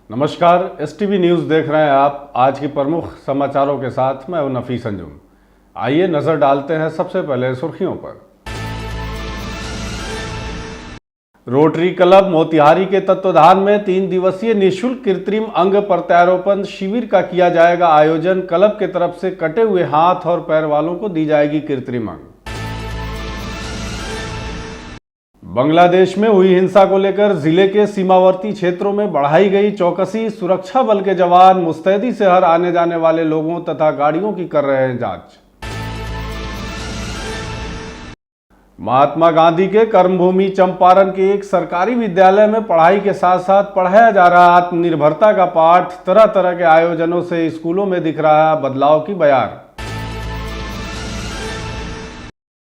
नमस्कार, STV news देख रहे हैं आप। आज की प्रमुख समाचारों के साथ मैं हूं नफीस अंजुम। आइए नजर डालते हैं सबसे पहले सुर्खियों पर। रोटरी क्लब मोतिहारी के तत्वाधान में 3 दिवसीय निःशुल्क कृत्रिम अंग प्रत्यारोपण शिविर का किया जाएगा आयोजन। क्लब के तरफ से कटे हुए हाथ और पैर वालों को दी जाएगी कृत्रिम अंग। बांग्लादेश में हुई हिंसा को लेकर जिले के सीमावर्ती क्षेत्रों में बढ़ाई गई चौकसी। सुरक्षा बल के जवान मुस्तैदी से हर आने जाने वाले लोगों तथा गाड़ियों की कर रहे हैं जांच। महात्मा गांधी के कर्मभूमि चंपारण के एक सरकारी विद्यालय में पढ़ाई के साथ साथ पढ़ाया जा रहा आत्मनिर्भरता का पाठ। तरह तरह के आयोजनों से स्कूलों में दिख रहा है बदलाव की बयार।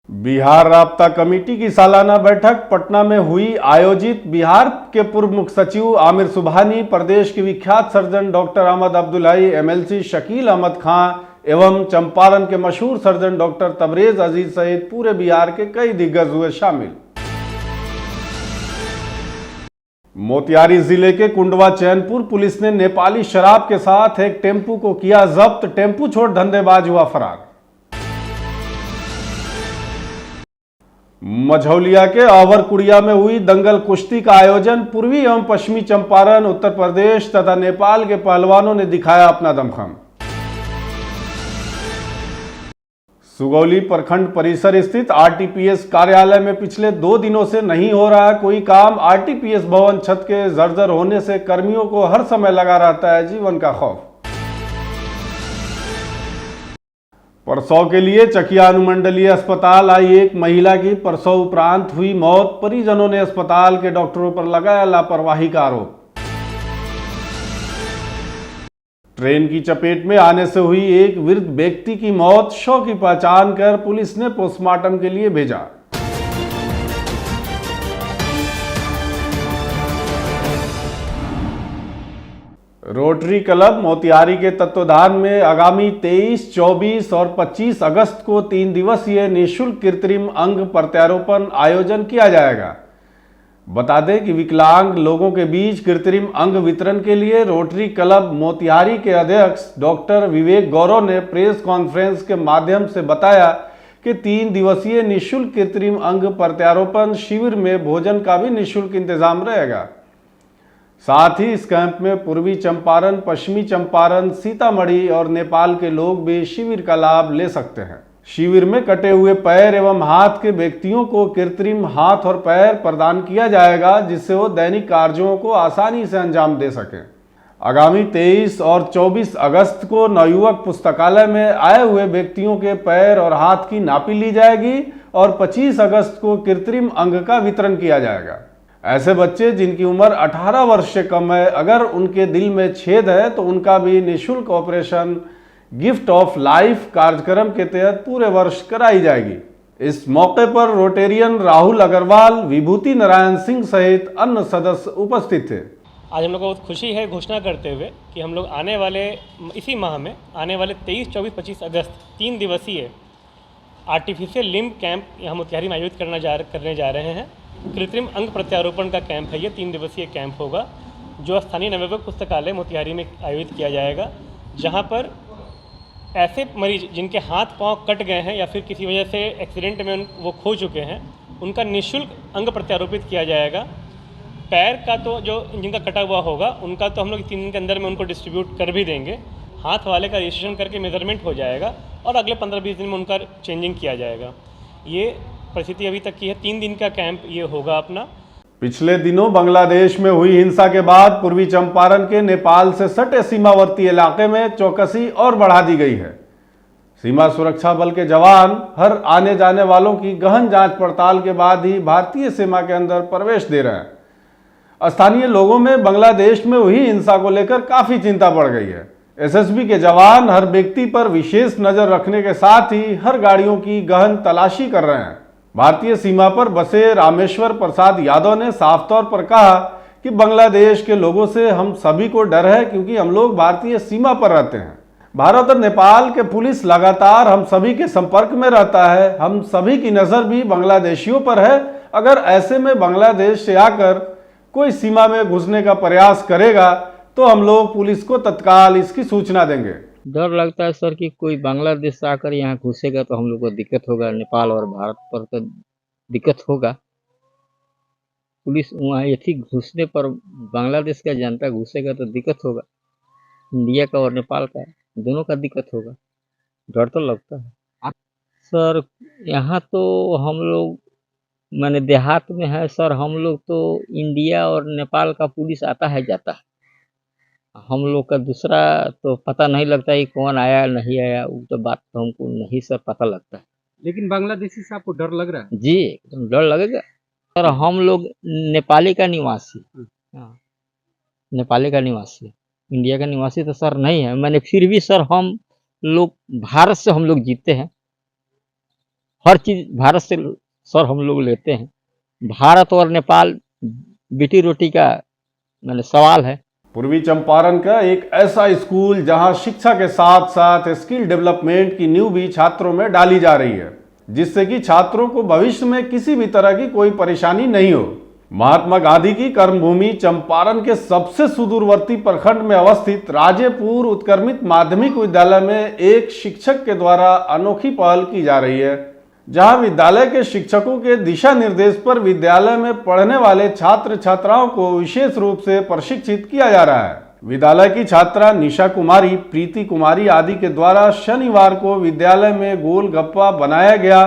बिहार राब्ता कमेटी की सालाना बैठक पटना में हुई आयोजित। बिहार के पूर्व मुख्य सचिव आमिर सुबहानी, प्रदेश के विख्यात surgeon doctor Ahmad Abdullai, MLC Shakeel Ahmad Khan एवं चंपारण के मशहूर सर्जन डॉक्टर तबरेज अजीज सहित पूरे बिहार के कई दिग्गज हुए शामिल। मोतिहारी जिले के कुंडवा चैनपुर पुलिस ने नेपाली शराब के साथ एक टेम्पू को किया जब्त। टेम्पू छोड़ धंधेबाज हुआ फरार। मझौलिया के अवरकुड़िया में हुई दंगल कुश्ती का आयोजन। पूर्वी एवं पश्चिमी चंपारण, उत्तर प्रदेश तथा नेपाल के पहलवानों ने दिखाया अपना दमखम। सुगौली प्रखंड परिसर स्थित आरटीपीएस कार्यालय में पिछले 2 दिनों से नहीं हो रहा है कोई काम। आरटीपीएस भवन छत के जर्जर होने से कर्मियों को हर समय लगा रहता है जीवन का खौफ। प्रसव के लिए चकिया अनुमंडलीय अस्पताल आई एक महिला की प्रसव उपरांत हुई मौत। परिजनों ने अस्पताल के डॉक्टरों पर लगाया लापरवाही का आरोप। ट्रेन की चपेट में आने से हुई एक वृद्ध व्यक्ति की मौत। शव की पहचान कर पुलिस ने पोस्टमार्टम के लिए भेजा। रोटरी क्लब मोतिहारी के तत्वाधान में आगामी 23, 24 और 25 अगस्त को 3 दिवसीय निःशुल्क कृत्रिम अंग प्रत्यारोपण आयोजन किया जाएगा। बता दें कि विकलांग लोगों के बीच कृत्रिम अंग वितरण के लिए रोटरी क्लब मोतिहारी के अध्यक्ष डॉक्टर विवेक गौरव ने प्रेस कॉन्फ्रेंस के माध्यम से बताया कि 3 दिवसीय निःशुल्क कृत्रिम अंग प्रत्यारोपण शिविर में भोजन का भी निःशुल्क इंतजाम रहेगा। साथ ही इस कैंप में पूर्वी चंपारण, पश्चिमी चंपारण, सीतामढ़ी और नेपाल के लोग भी शिविर का लाभ ले सकते हैं। शिविर में कटे हुए पैर एवं हाथ के व्यक्तियों को कृत्रिम हाथ और पैर प्रदान किया जाएगा जिससे वो दैनिक कार्यों को आसानी से अंजाम दे सकें। आगामी 23 और 24 अगस्त को नवयुवक पुस्तकालय में आए हुए व्यक्तियों के पैर और हाथ की नापी ली जाएगी और 25 अगस्त को कृत्रिम अंग का वितरण किया जाएगा। ऐसे बच्चे जिनकी उम्र 18 वर्ष से कम है, अगर उनके दिल में छेद है तो उनका भी निःशुल्क ऑपरेशन गिफ्ट ऑफ लाइफ कार्यक्रम के तहत पूरे वर्ष कराई जाएगी। इस मौके पर रोटेरियन राहुल अग्रवाल, विभूति नारायण सिंह सहित अन्य सदस्य उपस्थित थे। आज हम लोग को बहुत खुशी है घोषणा करते हुए कि हम लोग आने वाले इसी माह में आने वाले 23, 24, 25 अगस्त 3 दिवसीय आर्टिफिशियल लिम्ब कैंप यहाँ मोतिहारी में आयोजित करने जा रहे हैं। कृत्रिम अंग प्रत्यारोपण का कैंप है ये। 3 दिवसीय कैंप होगा जो स्थानीय नवयुवक पुस्तकालय मोतिहारी में आयोजित किया जाएगा, जहां पर ऐसे मरीज जिनके हाथ पांव कट गए हैं या फिर किसी वजह से एक्सीडेंट में वो खो चुके हैं, उनका निःशुल्क अंग प्रत्यारोपित किया जाएगा। पैर का तो जो जिनका कटा हुआ होगा उनका तो हम लोग 3 दिन के अंदर में उनको डिस्ट्रीब्यूट कर भी देंगे। हाथ वाले का रजिस्ट्रेशन करके मेजरमेंट हो जाएगा और अगले 15-20 दिन में उनका चेंजिंग किया जाएगा। ये परिस्थिति अभी तक की है। 3 दिन का कैंप ये होगा अपना। पिछले दिनों बांग्लादेश में हुई हिंसा के बाद पूर्वी चंपारण के नेपाल से सटे सीमावर्ती इलाके में चौकसी और बढ़ा दी गई है। सीमा सुरक्षा बल के जवान हर आने जाने वालों की गहन जांच पड़ताल के बाद ही भारतीय सीमा के अंदर प्रवेश दे रहे हैं। स्थानीय लोगों में बांग्लादेश में हुई हिंसा को लेकर काफी चिंता बढ़ गई है। एसएसबी के जवान हर व्यक्ति पर विशेष नजर रखने के साथ ही हर गाड़ियों की गहन तलाशी कर रहे हैं। भारतीय सीमा पर बसे रामेश्वर प्रसाद यादव ने साफ तौर पर कहा कि बांग्लादेश के लोगों से हम सभी को डर है क्योंकि हम लोग भारतीय सीमा पर रहते हैं। भारत और नेपाल के पुलिस लगातार हम सभी के संपर्क में रहता है। हम सभी की नज़र भी बांग्लादेशियों पर है। अगर ऐसे में बांग्लादेश से आकर कोई सीमा में घुसने का प्रयास करेगा तो हम लोग पुलिस को तत्काल इसकी सूचना देंगे। डर लगता है सर कि कोई बांग्लादेश से आकर यहाँ घुसेगा तो हम लोग को दिक्कत होगा, नेपाल और भारत पर तो दिक्कत होगा। पुलिस वहाँ यदि घुसने पर बांग्लादेश का जनता घुसेगा तो दिक्कत होगा, इंडिया का और नेपाल का दोनों का दिक्कत होगा। डर तो लगता है सर। यहाँ तो हम लोग माने देहात में है सर, हम लोग तो इंडिया और नेपाल का पुलिस आता है जाता है, हम लोग का दूसरा तो पता नहीं लगता है कौन आया नहीं आया, वो तो बात तो हमको नहीं सर पता लगता है। लेकिन बांग्लादेशी से आपको डर लग रहा है? जी एकदम डर लगेगा सर। हम लोग नेपाली का निवासी, हाँ नेपाली का निवासी, इंडिया का निवासी तो सर नहीं है। मैंने फिर भी सर हम लोग भारत से हम लोग जीते हैं, हर चीज़ भारत से सर हम लोग लेते हैं। भारत और नेपाल बेटी रोटी का मैंने सवाल है। पूर्वी चंपारण का एक ऐसा स्कूल जहां शिक्षा के साथ साथ स्किल डेवलपमेंट की नींव भी छात्रों में डाली जा रही है, जिससे कि छात्रों को भविष्य में किसी भी तरह की कोई परेशानी नहीं हो। महात्मा गांधी की कर्मभूमि चंपारण के सबसे सुदूरवर्ती प्रखंड में अवस्थित राजेपुर उत्क्रमित माध्यमिक विद्यालय में एक शिक्षक के द्वारा अनोखी पहल की जा रही है, जहां विद्यालय के शिक्षकों के दिशा निर्देश पर विद्यालय में पढ़ने वाले छात्र छात्राओं को विशेष रूप से प्रशिक्षित किया जा रहा है। विद्यालय की छात्रा निशा कुमारी, प्रीति कुमारी आदि के द्वारा शनिवार को विद्यालय में गोलगप्पा बनाया गया,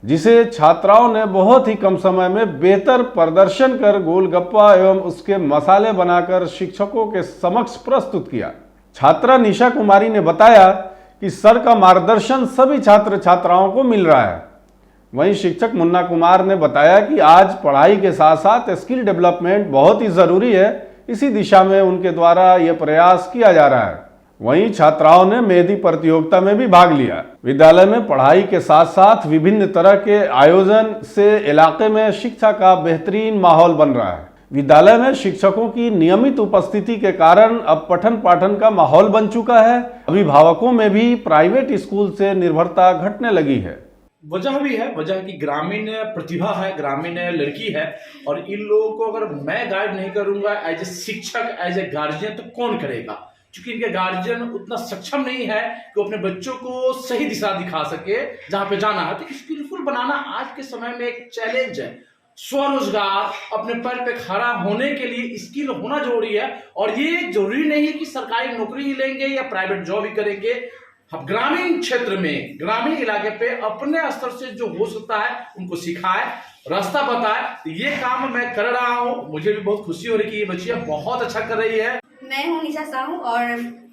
जिसे छात्राओं ने बहुत ही कम समय में बेहतर प्रदर्शन कर गोलगप्पा एवं उसके मसाले बनाकर शिक्षकों के समक्ष प्रस्तुत किया। छात्रा निशा कुमारी ने बताया कि सर का मार्गदर्शन सभी छात्र छात्राओं को मिल रहा है। वहीं शिक्षक मुन्ना कुमार ने बताया कि आज पढ़ाई के साथ साथ स्किल डेवलपमेंट बहुत ही जरूरी है, इसी दिशा में उनके द्वारा यह प्रयास किया जा रहा है। वहीं छात्राओं ने मेहंदी प्रतियोगिता में भी भाग लिया। विद्यालय में पढ़ाई के साथ साथ विभिन्न तरह के आयोजन से इलाके में शिक्षा का बेहतरीन माहौल बन रहा है। विद्यालय में शिक्षकों की नियमित उपस्थिति के कारण अब पठन पाठन का माहौल बन चुका है। अभिभावकों में भी प्राइवेट स्कूल से निर्भरता घटने लगी है। वजह भी है, वजह की ग्रामीण प्रतिभा है, ग्रामीण लड़की है, और इन लोगों को अगर मैं गाइड नहीं करूंगा एज ए शिक्षक, एज ए गार्जियन, तो कौन करेगा? क्योंकि इनके गार्जियन उतना सक्षम नहीं है कि वो अपने बच्चों को सही दिशा दिखा सके जहां पे जाना है। तो स्किलफुल बनाना आज के समय में एक चैलेंज है। स्वरोजगार, अपने पैर पे खड़ा होने के लिए स्किल होना जरूरी है, और ये जरूरी नहीं है कि सरकारी नौकरी ही लेंगे या प्राइवेट जॉब ही करेंगे। हम ग्रामीण क्षेत्र में, ग्रामीण इलाके पे अपने स्तर से जो हो सकता है उनको सिखाए, रास्ता बताए। ये काम मैं कर रहा हूँ, मुझे भी बहुत खुशी हो रही है कि ये बच्चियां बहुत अच्छा कर रही है। मैं हूं निशा साहू और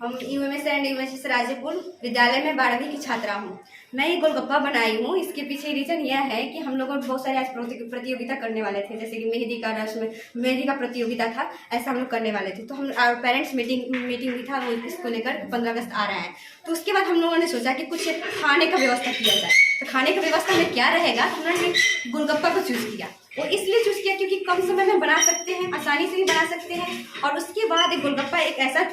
हम यूएमएस एंड यूएमएस राजेपुर विद्यालय में 12वीं की छात्रा हूं। मैं ये गोलगप्पा बनाई हूं, इसके पीछे रीज़न यह है कि हम लोग बहुत सारे आज प्रतियोगिता करने वाले थे, जैसे कि मेहंदी का रस्म, मेहंदी का प्रतियोगिता था, ऐसा हम लोग करने वाले थे। तो हम पेरेंट्स मीटिंग भी था, वो इसको लेकर 15 अगस्त आ रहा है। तो उसके बाद हम लोगों ने सोचा कि कुछ खाने का व्यवस्था किया जाए। तो खाने का व्यवस्था में क्या रहेगा, हमने गोलगप्पा को चूज़ किया। वो इसलिए चूज़ किया क्योंकि कम समय में बना सकते हैं, आसानी से भी बना सकते हैं, और उसके बाद एक गोलगप्पा एक ऐसा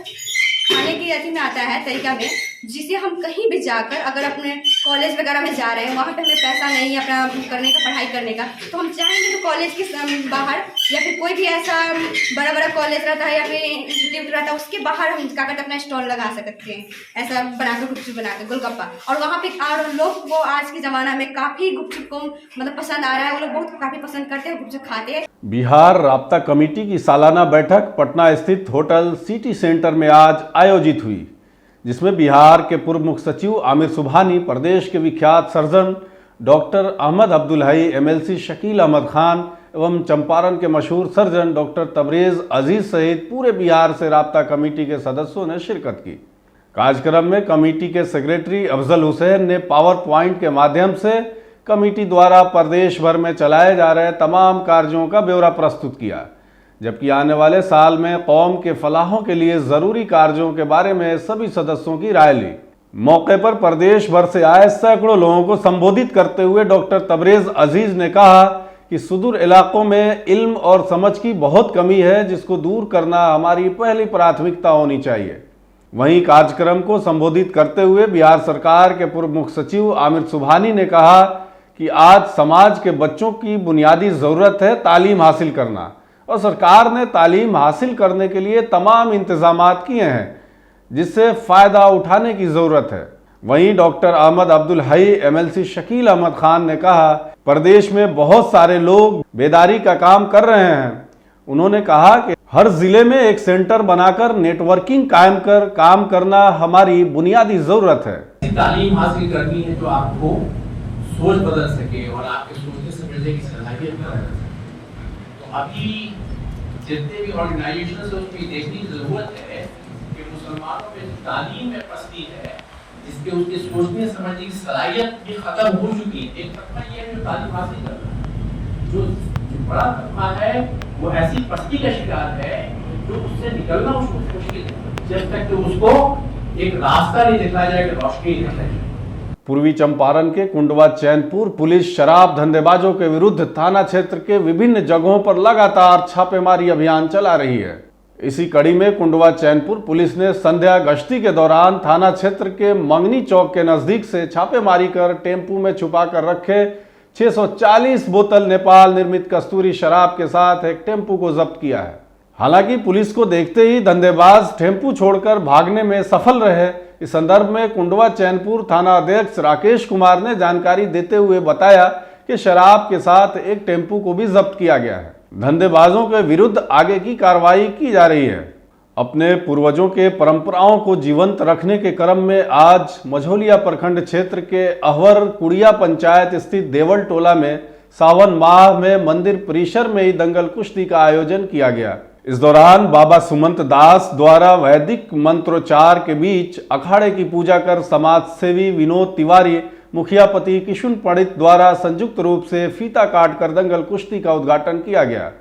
खाने की अथी में आता है तरीका में, जिसे हम कहीं भी जाकर अगर अपने कॉलेज वगैरह में जा रहे हैं, वहाँ पे हमें पैसा नहीं है अपना करने का, पढ़ाई करने का, तो हम चाहेंगे तो कॉलेज के बाहर या फिर कोई भी ऐसा बड़ा बड़ा कॉलेज रहता है या फिर इंस्टीट्यूट रहता है, उसके बाहर हम जाकर अपना स्टॉल लगा सकते हैं, ऐसा बनाकर गुपचुप बनाकर गोलगप्पा। और वहाँ पे और लोग को आज के ज़माना में काफ़ी गुपचुप को मतलब पसंद आ रहा है, वो लोग बहुत काफ़ी पसंद करते हैं, गुपचुप खाते हैं। बिहार राब्ता कमेटी की सालाना बैठक पटना स्थित होटल सिटी सेंटर में आज आयोजित हुई, जिसमें बिहार के पूर्व मुख्य सचिव आमिर सुबहानी, प्रदेश के विख्यात सर्जन डॉक्टर अहमद अब्दुल हई, एमएलसी शकील अहमद खान एवं चंपारण के मशहूर सर्जन डॉक्टर तबरेज अजीज सहित पूरे बिहार से राब्ता कमेटी के सदस्यों ने शिरकत की। कार्यक्रम में कमेटी के सेक्रेटरी अफजल हुसैन ने पावर पॉइंट के माध्यम से कमेटी द्वारा प्रदेश भर में चलाए जा रहे तमाम कार्यों का ब्यौरा प्रस्तुत किया, जबकि आने वाले साल में कौम के फलाहों के लिए जरूरी कार्यों के बारे में सभी सदस्यों की राय ली। मौके पर प्रदेश भर से आए सैकड़ों लोगों को संबोधित करते हुए डॉक्टर तबरेज अजीज ने कहा कि सुदूर इलाकों में इल्म और समझ की बहुत कमी है, जिसको दूर करना हमारी पहली प्राथमिकता होनी चाहिए। वहीं कार्यक्रम को संबोधित करते हुए बिहार सरकार के पूर्व मुख्य सचिव आमिर सुबहानी ने कहा कि आज समाज के बच्चों की बुनियादी ज़रूरत है तालीम हासिल करना, और सरकार ने तालीम हासिल करने के लिए तमाम इंतजामात किए हैं, जिससे फायदा उठाने की जरूरत है। वहीं डॉक्टर अहमद अब्दुल हई एमएलसी शकील अहमद खान ने कहा, प्रदेश में बहुत सारे लोग बेदारी का काम कर रहे हैं। उन्होंने कहा कि हर जिले में एक सेंटर बनाकर नेटवर्किंग कायम कर काम करना हमारी बुनियादी जरूरत है। तालीम हासिल करनी है जो आपको सोच बदल सके और आपके सोचने समझने की सलाहियत बदल सके। तो अभी जितने भी ऑर्गेनाइजेशन है उसकी देखने की जरूरत है कि मुसलमानों में तालीम में पस्ती है, जिसके उसके सोचने समझने की सलाहियत भी खत्म हो चुकी है। एक तबका ये है जो तालीम हासिल कर रहा है, जो बड़ा तबका है वो ऐसी पस्ती का शिकार है जो उससे निकलना उसको मुश्किल है, जब तक कि उसको एक रास्ता नहीं दिखाया जाएगा, रोशनी नहीं दिखाई जाएगी। पूर्वी चंपारण के कुंडवा चैनपुर पुलिस शराब धंधेबाजों के विरुद्ध थाना क्षेत्र के विभिन्न जगहों पर लगातार छापेमारी अभियान चला रही है। इसी कड़ी में कुंडवा चैनपुर पुलिस ने संध्या गश्ती के दौरान थाना क्षेत्र के मंगनी चौक के नजदीक से छापेमारी कर टेम्पू में छुपा कर रखे 640 बोतल नेपाल निर्मित कस्तूरी शराब के साथ एक टेम्पू को जब्त किया है। हालांकि पुलिस को देखते ही धंधेबाज टेम्पू छोड़कर भागने में सफल रहे। इस संदर्भ में कुंडवा चैनपुर थाना अध्यक्ष राकेश कुमार ने जानकारी देते हुए बताया कि शराब के साथ एक टेम्पू को भी जब्त किया गया है। धंधेबाजों के विरुद्ध आगे की कार्रवाई की जा रही है। अपने पूर्वजों के परंपराओं को जीवंत रखने के क्रम में आज मझौलिया प्रखंड क्षेत्र के अहवर कुड़िया पंचायत स्थित देवल टोला में सावन माह में मंदिर परिसर में ही दंगल कुश्ती का आयोजन किया गया। इस दौरान बाबा सुमंत दास द्वारा वैदिक मंत्रोच्चार के बीच अखाड़े की पूजा कर समाज सेवी विनोद तिवारी, मुखियापति किशुन पंडित द्वारा संयुक्त रूप से फीता काट कर दंगल कुश्ती का उद्घाटन किया गया।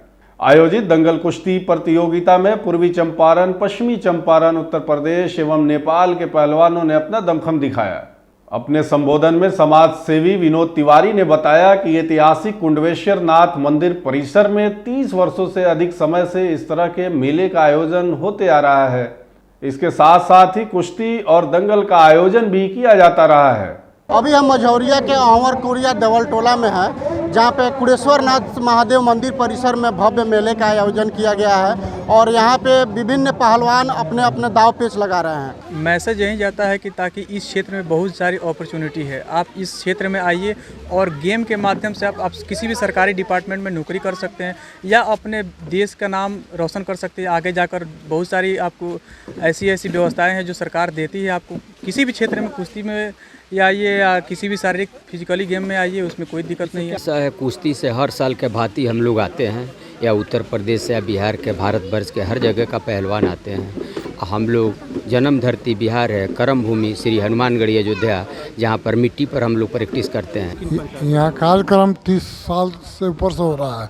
आयोजित दंगल कुश्ती प्रतियोगिता में पूर्वी चंपारण, पश्चिमी चंपारण, उत्तर प्रदेश एवं नेपाल के पहलवानों ने अपना दमखम दिखाया। अपने संबोधन में समाज सेवी विनोद तिवारी ने बताया कि ऐतिहासिक कुंडवेश्वर नाथ मंदिर परिसर में 30 वर्षों से अधिक समय से इस तरह के मेले का आयोजन होते आ रहा है। इसके साथ साथ ही कुश्ती और दंगल का आयोजन भी किया जाता रहा है। अभी हम मझौरिया के अहवर कुड़िया देवल टोला में हैं, जहाँ पे कुड़ेश्वर नाथ महादेव मंदिर परिसर में भव्य मेले का आयोजन किया गया है और यहाँ पे विभिन्न पहलवान अपने अपने दाव पेच लगा रहे हैं। मैसेज यही जाता है कि ताकि इस क्षेत्र में बहुत सारी अपॉर्चुनिटी है, आप इस क्षेत्र में आइए और गेम के माध्यम से आप किसी भी सरकारी डिपार्टमेंट में नौकरी कर सकते हैं या अपने देश का नाम रोशन कर सकते हैं। आगे जाकर बहुत सारी आपको ऐसी व्यवस्थाएँ हैं जो सरकार देती है। आपको किसी भी क्षेत्र में कुश्ती में या आइए या किसी भी शारीरिक फिजिकली गेम में आइए, उसमें कोई दिक्कत नहीं है। ऐसा है, कुश्ती से हर साल के भांति हम लोग आते हैं, या उत्तर प्रदेश से या बिहार के, भारतवर्ष के हर जगह का पहलवान आते हैं। हम लोग जन्म धरती बिहार है, कर्म भूमि श्री हनुमानगढ़ी अयोध्या, जहाँ पर मिट्टी पर हम लोग प्रैक्टिस करते हैं। यहाँ कार्यक्रम 30 साल से ऊपर से हो रहा है।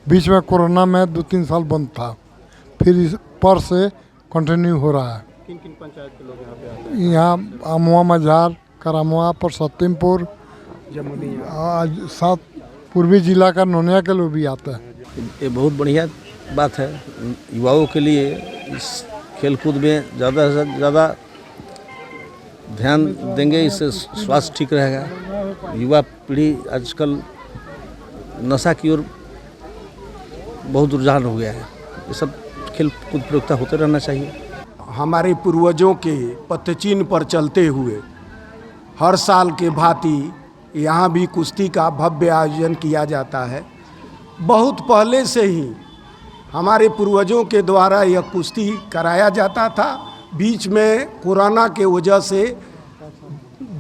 बीच में कोरोना में 2-3 साल बंद था, फिर इस पर से कंटिन्यू हो रहा है। किन किन पंचायत के लोग यहाँ पे आते हैं? यहाँ अमुआ मझार, करामुआ पर सत्यमपुर, आज 7 पूर्वी जिला का नोनिया के लोग भी आते हैं। ये बहुत बढ़िया बात है। युवाओं के लिए इस खेलकूद में ज़्यादा से ज़्यादा ध्यान देंगे, इससे स्वास्थ्य ठीक रहेगा। युवा पीढ़ी आजकल नशा की ओर बहुत रुझान हो गया है। ये सब खेल कूद प्रतियोगिता होते रहना चाहिए। हमारे पूर्वजों के पथचिन्ह पर चलते हुए हर साल के भांति यहाँ भी कुश्ती का भव्य आयोजन किया जाता है। बहुत पहले से ही हमारे पूर्वजों के द्वारा यह कुश्ती कराया जाता था। बीच में कोरोना के वजह से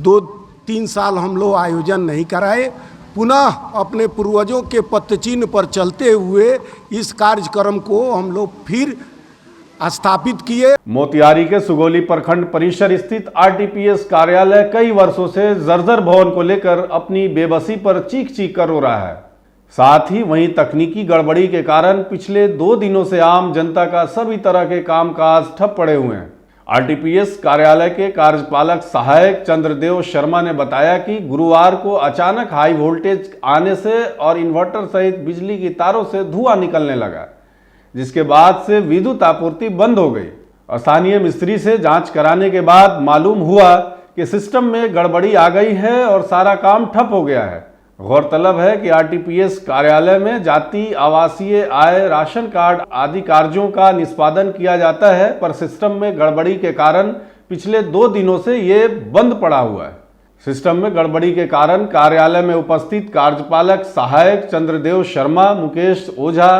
2-3 साल हम लोग आयोजन नहीं कराए। पुनः अपने पूर्वजों के पथचिन्ह पर चलते हुए इस कार्यक्रम को हम लोग फिर स्थापित किए। मोतिहारी के सुगौली प्रखंड परिसर स्थित आरटीपीएस कार्यालय कई वर्षों से जर्जर भवन को लेकर अपनी बेबसी पर चीख चीख कर रो रहा है। साथ ही वहीं तकनीकी गड़बड़ी के कारण पिछले 2 दिनों से आम जनता का सभी तरह के कामकाज ठप पड़े हुए हैं। आरटीपीएस कार्यालय के कार्यपालक सहायक चंद्रदेव शर्मा ने बताया कि गुरुवार को अचानक हाई वोल्टेज आने से और इन्वर्टर सहित बिजली की तारों से धुआं निकलने लगा, जिसके बाद से विद्युत आपूर्ति बंद हो गई। स्थानीय मिस्त्री से जांच कराने के बाद मालूम हुआ कि सिस्टम में गड़बड़ी आ गई है और सारा काम ठप हो गया है। गौरतलब है कि आरटीपीएस कार्यालय में जाति, आवासीय, आय, राशन कार्ड आदि कार्यों का निष्पादन किया जाता है, पर सिस्टम में गड़बड़ी के कारण पिछले 2 दिनों से ये बंद पड़ा हुआ है। सिस्टम में गड़बड़ी के कारण कार्यालय में उपस्थित कार्यपालक सहायक चंद्रदेव शर्मा, मुकेश ओझा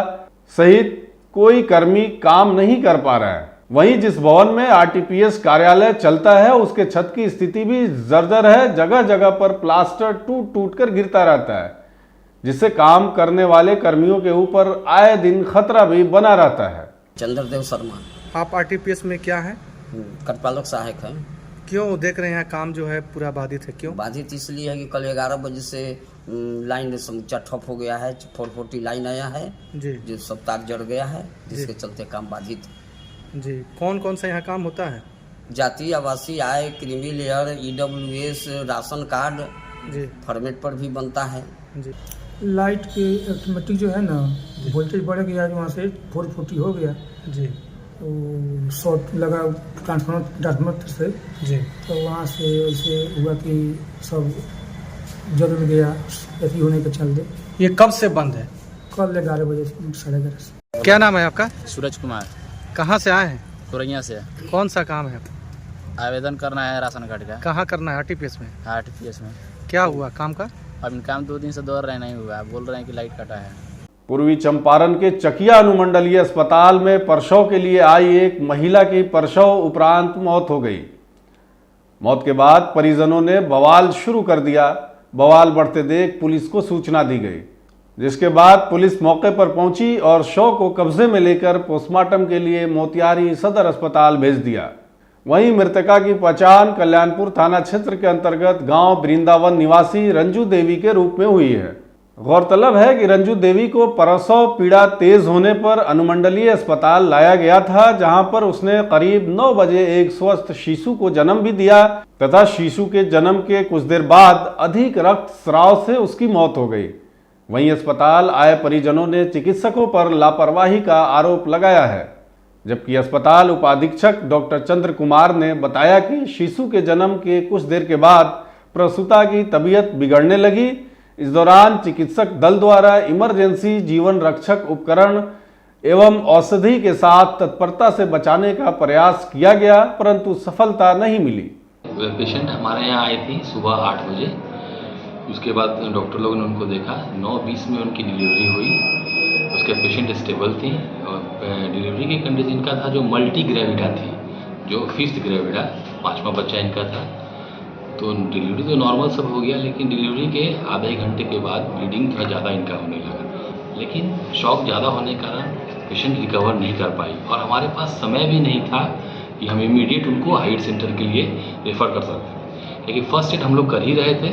सहित कोई कर्मी काम नहीं कर पा रहा है। वहीं जिस भवन में आरटीपीएस कार्यालय चलता है उसके छत की स्थिति भी जर्जर है। जगह जगह पर प्लास्टर टूट कर गिरता रहता है, जिससे काम करने वाले कर्मियों के ऊपर आए दिन खतरा भी बना रहता है। चंद्रदेव शर्मा। आप आरटीपीएस में क्या है? कार्यपालक सहायक है। क्यों देख रहे हैं काम जो है पूरा बाधित है? क्यों बाधित? इसलिए है कि कल 11 बजे से लाइन समूचा ठप हो गया है। 440 लाइन आया है जी, जो सब तार जड़ गया है, जिसके चलते काम बाधित जी। कौन कौन सा यहाँ काम होता है? जाति, आवासीय, आय, creamy layer, EWS, ration card जी, फॉर्मेट पर भी बनता है जी। लाइट की ऑटोमेटिक जो है ना, वोल्टेज बढ़ गया, वहाँ से 440 हो गया जी, तो शॉर्ट लगा ट्रांसफार्मर से जी, तो वहाँ से ऐसे हुआ कि सब जल गया ऐसी होने के चलते। ये कब से बंद है? कल 11 बजे 11:30 से। क्या नाम है आपका? सूरज कुमार। कहाँ से आए हैं? तुरैया से। कौन सा काम है? आवेदन करना है राशन कार्ड का। कहाँ करना है? आरटीपीएस में। आरटीपीएस में। क्या हुआ काम का? अब काम 2 दिन से दौड़ रहे नहीं हुआ, बोल रहे हैं कि लाइट कटा है। पूर्वी चंपारण के चकिया अनुमंडलीय अस्पताल में प्रसव के लिए आई एक महिला की प्रसव उपरांत मौत हो गई। मौत के बाद परिजनों ने बवाल शुरू कर दिया। बवाल बढ़ते देख पुलिस को सूचना दी गई, जिसके बाद पुलिस मौके पर पहुंची और शव को कब्जे में लेकर पोस्टमार्टम के लिए मोतिहारी सदर अस्पताल भेज दिया। वहीं मृतका की पहचान कल्याणपुर थाना क्षेत्र के अंतर्गत गांव वृंदावन निवासी रंजू देवी के रूप में हुई है। गौरतलब है कि रंजू देवी को प्रसव पीड़ा तेज होने पर अनुमंडलीय अस्पताल लाया गया था, जहां पर उसने करीब 9 बजे एक स्वस्थ शिशु को जन्म भी दिया तथा शिशु के जन्म के कुछ देर बाद अधिक रक्तस्राव से उसकी मौत हो गई। वहीं अस्पताल आए परिजनों ने चिकित्सकों पर लापरवाही का आरोप लगाया है, जबकि अस्पताल उपाधीक्षक डॉक्टर चंद्र कुमार ने बताया कि शिशु के जन्म के कुछ देर के बाद प्रसूता की तबीयत बिगड़ने लगी। इस दौरान चिकित्सक दल द्वारा इमरजेंसी जीवन रक्षक उपकरण एवं औषधि के साथ तत्परता से बचाने का प्रयास किया गया, परंतु सफलता नहीं मिली। पेशेंट हमारे यहाँ आई थी सुबह 8 बजे। उसके बाद डॉक्टर लोगों ने उनको देखा, 9:20 में उनकी डिलीवरी हुई। उसके पेशेंट स्टेबल थी और डिलीवरी की कंडीशन इनका था जो मल्टी ग्रेविडा थी, जो 5th ग्रेविडा, 5वां बच्चा इनका था। तो डिलीवरी तो नॉर्मल सब हो गया, लेकिन डिलीवरी के आधे घंटे के बाद ब्लीडिंग थोड़ा ज़्यादा इनका होने लगा। लेकिन शॉक ज़्यादा होने के कारण पेशेंट रिकवर नहीं कर पाई और हमारे पास समय भी नहीं था कि हम इमीडिएट उनको हाइट सेंटर के लिए रेफ़र कर सकते, क्योंकि फर्स्ट एड हम लोग कर ही रहे थे।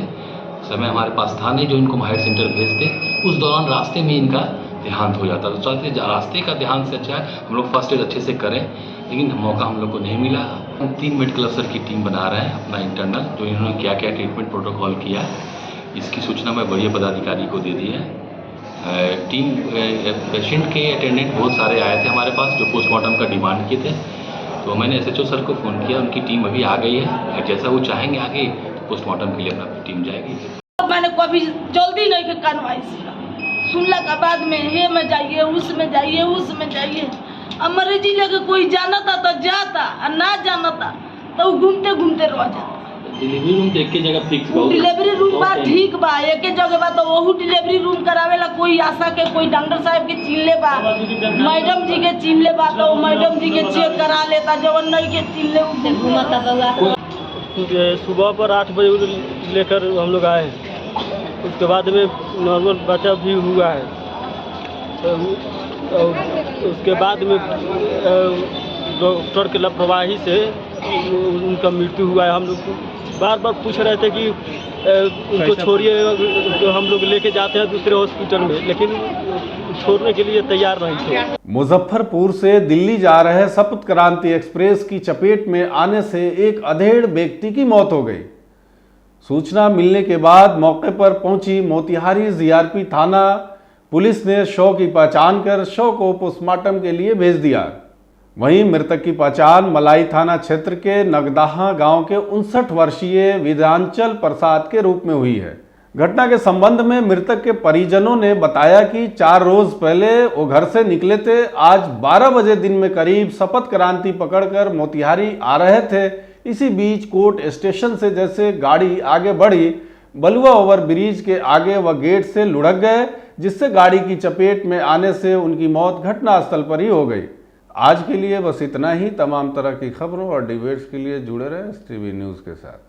समय हमारे पास था नहीं जो इनको हाइट सेंटर भेजते। उस दौरान रास्ते में इनका देहांत हो जाता। तो चाहते रास्ते का देहांत से अच्छा है हम लोग फर्स्ट एड अच्छे से करें, लेकिन मौका हम लोग को नहीं मिला। हम 3 मेडिकल अफसर की टीम बना रहे हैं अपना इंटरनल, जो इन्होंने क्या क्या ट्रीटमेंट प्रोटोकॉल किया इसकी सूचना मैं वरीय पदाधिकारी को दे दी है। टीम पेशेंट के अटेंडेंट बहुत सारे आए थे हमारे पास जो पोस्टमार्टम का डिमांड किए थे, तो मैंने SHO सर को फ़ोन किया, उनकी टीम अभी आ गई है। जैसा वो चाहेंगे आगे तो पोस्टमार्टम के लिए अपना टीम जाएगी। मैंने कभी जल्दी नहीं करवाई, सुनला के बाद में हे में जाइए, उसमें जाइए, उसमें जाइए। अब मरीजी लेके कोई जाना था तो जाता और ना जाना था तो घूमते घूमते रह जाता। डिलीवरी रूम तो एक ही जगह फिक्स बा। डिलीवरी रूम बा ठीक बा, एक ही जगह बा, तो वही डिलीवरी रूम करावेला कोई आशा के, कोई डॉक्टर साहब के चीन ले बा, मैडम जी के चीन ले बा, तो मैडम जी के चेक करा लेता, जवन नहीं के चीन ले घूमता बउआ। सुबह पर 8 बजे लेकर हम लोग आए, उसके बाद में नॉर्मल बच्चा भी हुआ है। तो उसके बाद में डॉक्टर के लापरवाही से उनका मृत्यु हुआ है। हम लोग बार बार पूछ रहे थे कि उनको छोड़िए, तो हम लोग लेके जाते हैं दूसरे हॉस्पिटल में, लेकिन छोड़ने के लिए तैयार नहीं थे। मुजफ्फरपुर से दिल्ली जा रहे सप्त क्रांति एक्सप्रेस की चपेट में आने से एक अधेड़ व्यक्ति की मौत हो गई। सूचना मिलने के बाद मौके पर पहुंची मोतिहारी GRP थाना पुलिस ने शव की पहचान कर शव को पोस्टमार्टम के लिए भेज दिया। वहीं मृतक की पहचान मलाई थाना क्षेत्र के नगदाहा गांव के 59 वर्षीय विधांचल प्रसाद के रूप में हुई है। घटना के संबंध में मृतक के परिजनों ने बताया कि 4 रोज पहले वो घर से निकले थे। आज 12 बजे दिन में करीब शपथ क्रांति पकड़कर मोतिहारी आ रहे थे। इसी बीच कोर्ट स्टेशन से जैसे गाड़ी आगे बढ़ी, बलुआ ओवर ब्रिज के आगे व गेट से लुढ़क गए, जिससे गाड़ी की चपेट में आने से उनकी मौत घटनास्थल पर ही हो गई। आज के लिए बस इतना ही। तमाम तरह की खबरों और डिबेट्स के लिए जुड़े रहे STV न्यूज़ के साथ।